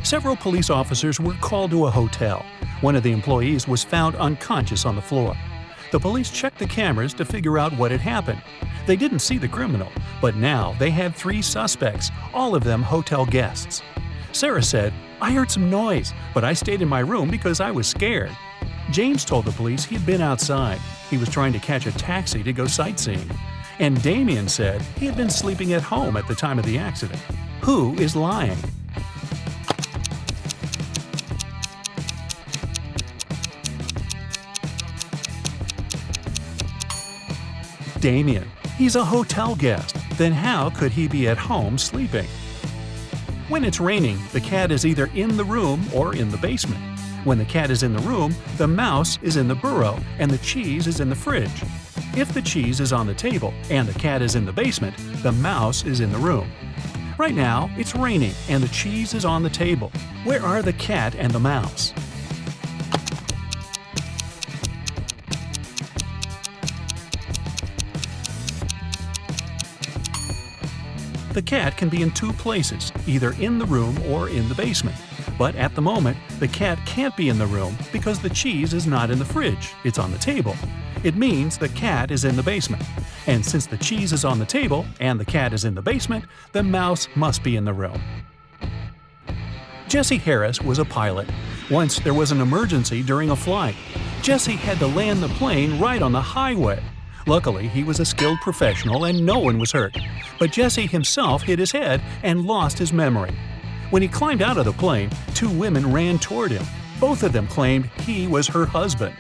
Several police officers were called to a hotel. One of the employees was found unconscious on the floor. The police checked the cameras to figure out what had happened. They didn't see the criminal, but now they had 3 suspects, all of them hotel guests. Sarah said, "I heard some noise, but I stayed in my room because I was scared." James told the police he'd been outside. He was trying to catch a taxi to go sightseeing. And Damien said he had been sleeping at home at the time of the accident. Who is lying? Damien. He's a hotel guest. Then how could he be at home sleeping? When it's raining, the cat is either in the room or in the basement. When the cat is in the room, the mouse is in the burrow and the cheese is in the fridge. If the cheese is on the table and the cat is in the basement, the mouse is in the room. Right now, it's raining and the cheese is on the table. Where are the cat and the mouse? The cat can be in 2 places, either in the room or in the basement. But at the moment, the cat can't be in the room because the cheese is not in the fridge, it's on the table. It means the cat is in the basement. And since the cheese is on the table and the cat is in the basement, the mouse must be in the room. Jesse Harris was a pilot. Once there was an emergency during a flight. Jesse had to land the plane right on the highway. Luckily, he was a skilled professional and no one was hurt. But Jesse himself hit his head and lost his memory. When he climbed out of the plane, 2 women ran toward him. Both of them claimed he was her husband.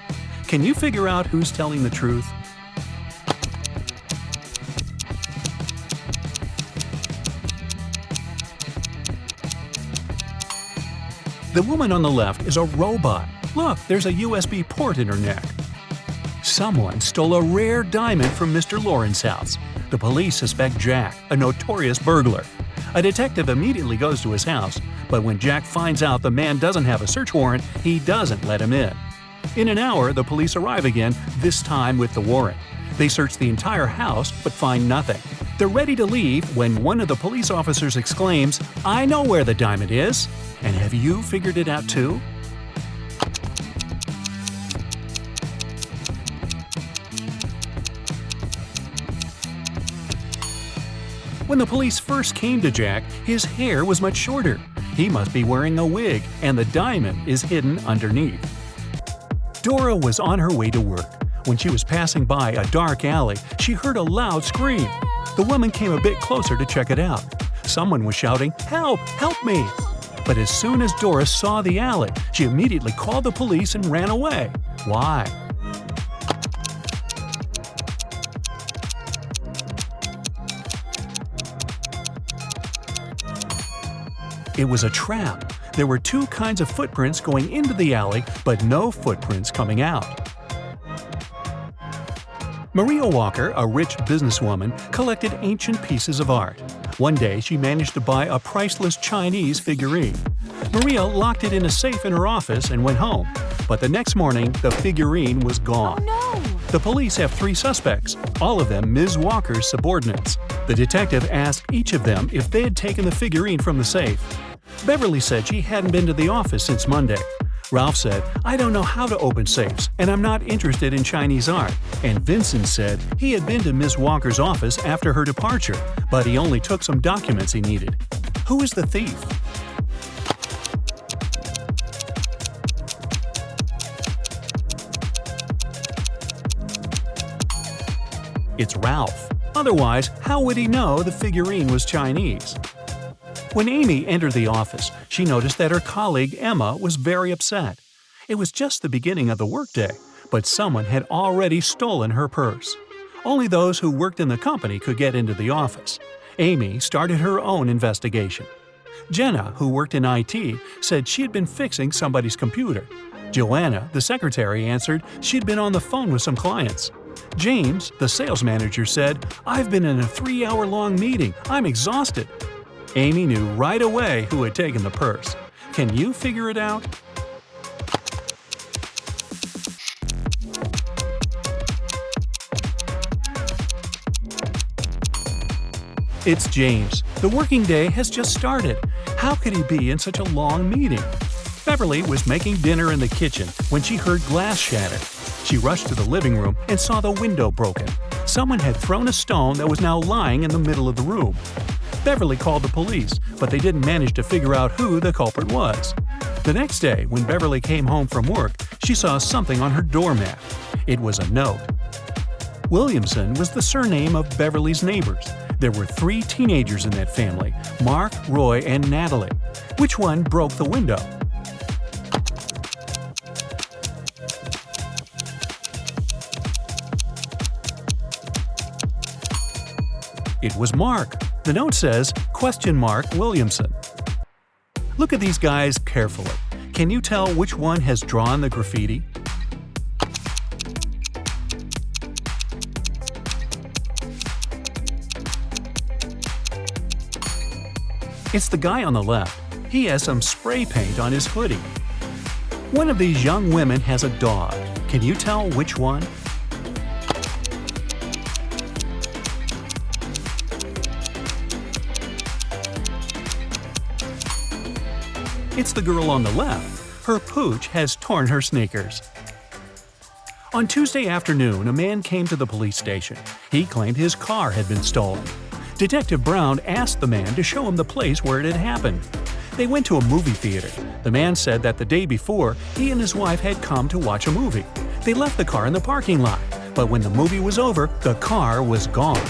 Can you figure out who's telling the truth? The woman on the left is a robot. Look, there's a USB port in her neck. Someone stole a rare diamond from Mr. Lauren's house. The police suspect Jack, a notorious burglar. A detective immediately goes to his house, but when Jack finds out the man doesn't have a search warrant, he doesn't let him in. In an hour, the police arrive again, this time with the warrant. They search the entire house but find nothing. They're ready to leave when one of the police officers exclaims, "I know where the diamond is!" And have you figured it out too? When the police first came to Jack, his hair was much shorter. He must be wearing a wig, and the diamond is hidden underneath. Dora was on her way to work. When she was passing by a dark alley, she heard a loud scream. The woman came a bit closer to check it out. Someone was shouting, "Help! Help me!" But as soon as Dora saw the alley, she immediately called the police and ran away. Why? It was a trap. There were 2 kinds of footprints going into the alley, but no footprints coming out. Maria Walker, a rich businesswoman, collected ancient pieces of art. One day, she managed to buy a priceless Chinese figurine. Maria locked it in a safe in her office and went home. But the next morning, the figurine was gone. Oh no! The police have 3 suspects, all of them Ms. Walker's subordinates. The detective asked each of them if they had taken the figurine from the safe. Beverly said she hadn't been to the office since Monday. Ralph said, "I don't know how to open safes, and I'm not interested in Chinese art." And Vincent said he had been to Ms. Walker's office after her departure, but he only took some documents he needed. Who is the thief? It's Ralph. Otherwise, how would he know the figurine was Chinese? When Amy entered the office, she noticed that her colleague Emma was very upset. It was just the beginning of the workday, but someone had already stolen her purse. Only those who worked in the company could get into the office. Amy started her own investigation. Jenna, who worked in IT, said she'd been fixing somebody's computer. Joanna, the secretary, answered she'd been on the phone with some clients. James, the sales manager, said, "I've been in a 3-hour-long meeting. I'm exhausted." Amy knew right away who had taken the purse. Can you figure it out? It's James. The working day has just started. How could he be in such a long meeting? Beverly was making dinner in the kitchen when she heard glass shatter. She rushed to the living room and saw the window broken. Someone had thrown a stone that was now lying in the middle of the room. Beverly called the police, but they didn't manage to figure out who the culprit was. The next day, when Beverly came home from work, she saw something on her doormat. It was a note. Williamson was the surname of Beverly's neighbors. There were 3 teenagers in that family: Mark, Roy, and Natalie. Which one broke the window? It was Mark. The note says, Williamson. Look at these guys carefully. Can you tell which one has drawn the graffiti? It's the guy on the left. He has some spray paint on his hoodie. One of these young women has a dog. Can you tell which one? It's the girl on the left. Her pooch has torn her sneakers. On Tuesday afternoon, a man came to the police station. He claimed his car had been stolen. Detective Brown asked the man to show him the place where it had happened. They went to a movie theater. The man said that the day before, he and his wife had come to watch a movie. They left the car in the parking lot, but when the movie was over, the car was gone.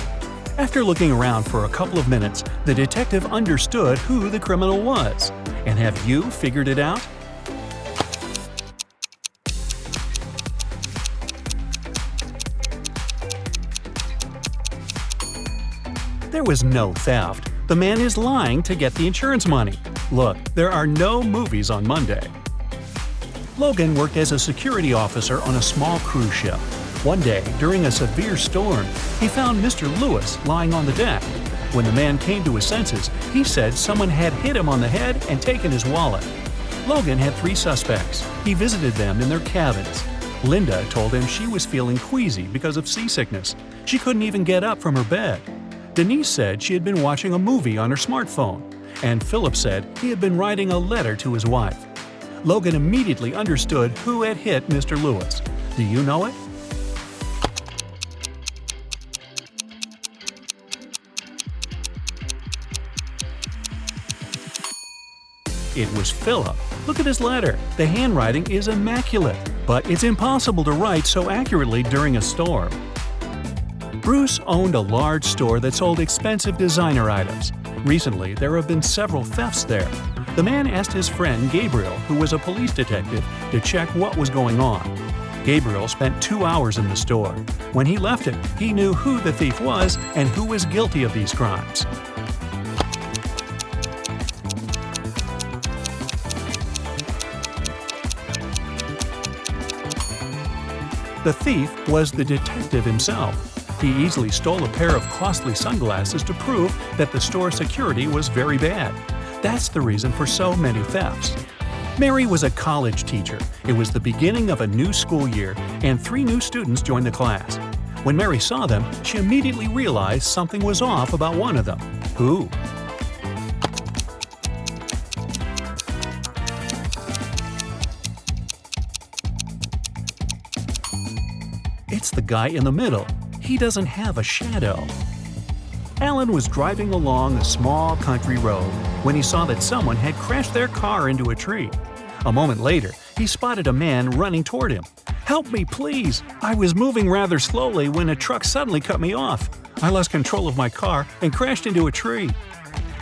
After looking around for a couple of minutes, the detective understood who the criminal was. And have you figured it out? There was no theft. The man is lying to get the insurance money. Look, there are no movies on Monday. Logan worked as a security officer on a small cruise ship. One day, during a severe storm, he found Mr. Lewis lying on the deck. When the man came to his senses, he said someone had hit him on the head and taken his wallet. Logan had 3 suspects. He visited them in their cabins. Linda told him she was feeling queasy because of seasickness. She couldn't even get up from her bed. Denise said she had been watching a movie on her smartphone. And Philip said he had been writing a letter to his wife. Logan immediately understood who had hit Mr. Lewis. Do you know it? It was Philip. Look at his letter. The handwriting is immaculate, but it's impossible to write so accurately during a storm. Bruce owned a large store that sold expensive designer items. Recently, there have been several thefts there. The man asked his friend Gabriel, who was a police detective, to check what was going on. Gabriel spent 2 hours in the store. When he left it, he knew who the thief was and who was guilty of these crimes. The thief was the detective himself. He easily stole a pair of costly sunglasses to prove that the store security was very bad. That's the reason for so many thefts. Mary was a college teacher. It was the beginning of a new school year, and 3 new students joined the class. When Mary saw them, she immediately realized something was off about one of them. Who? It's the guy in the middle. He doesn't have a shadow. Alan was driving along a small country road when he saw that someone had crashed their car into a tree. A moment later, he spotted a man running toward him. "Help me, please! I was moving rather slowly when a truck suddenly cut me off. I lost control of my car and crashed into a tree."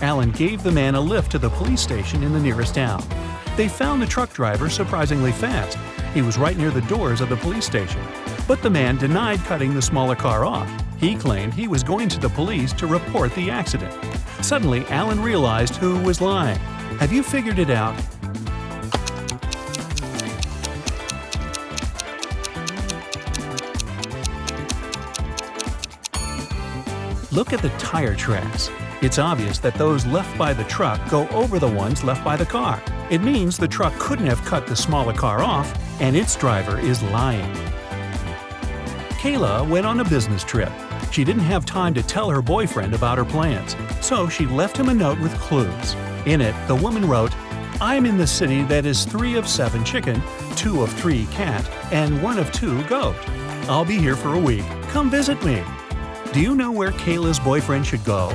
Alan gave the man a lift to the police station in the nearest town. They found the truck driver surprisingly fast. He was right near the doors of the police station. But the man denied cutting the smaller car off. He claimed he was going to the police to report the accident. Suddenly, Alan realized who was lying. Have you figured it out? Look at the tire tracks. It's obvious that those left by the truck go over the ones left by the car. It means the truck couldn't have cut the smaller car off, and its driver is lying. Kayla went on a business trip. She didn't have time to tell her boyfriend about her plans, so she left him a note with clues. In it, the woman wrote, "I'm in the city that is 3 of 7 chicken, 2 of 3 cat, and 1 of 2 goat. I'll be here for a week. Come visit me." Do you know where Kayla's boyfriend should go?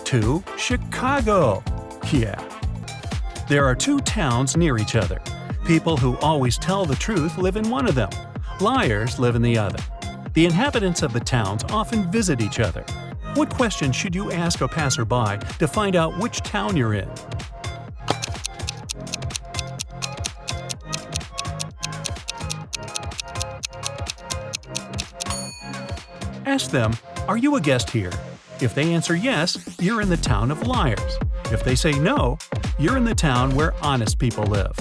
To Chicago. Yeah. There are 2 towns near each other. People who always tell the truth live in one of them. Liars live in the other. The inhabitants of the towns often visit each other. What question should you ask a passerby to find out which town you're in? Ask them, "Are you a guest here?" If they answer yes, you're in the town of liars. If they say no, you're in the town where honest people live.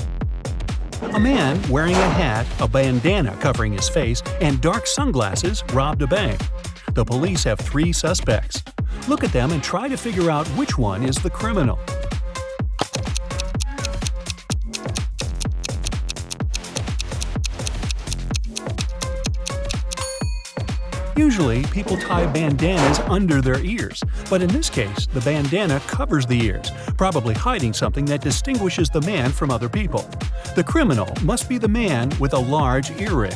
A man wearing a hat, a bandana covering his face, and dark sunglasses robbed a bank. The police have 3 suspects. Look at them and try to figure out which one is the criminal. Usually, people tie bandanas under their ears, but in this case, the bandana covers the ears, probably hiding something that distinguishes the man from other people. The criminal must be the man with a large earring.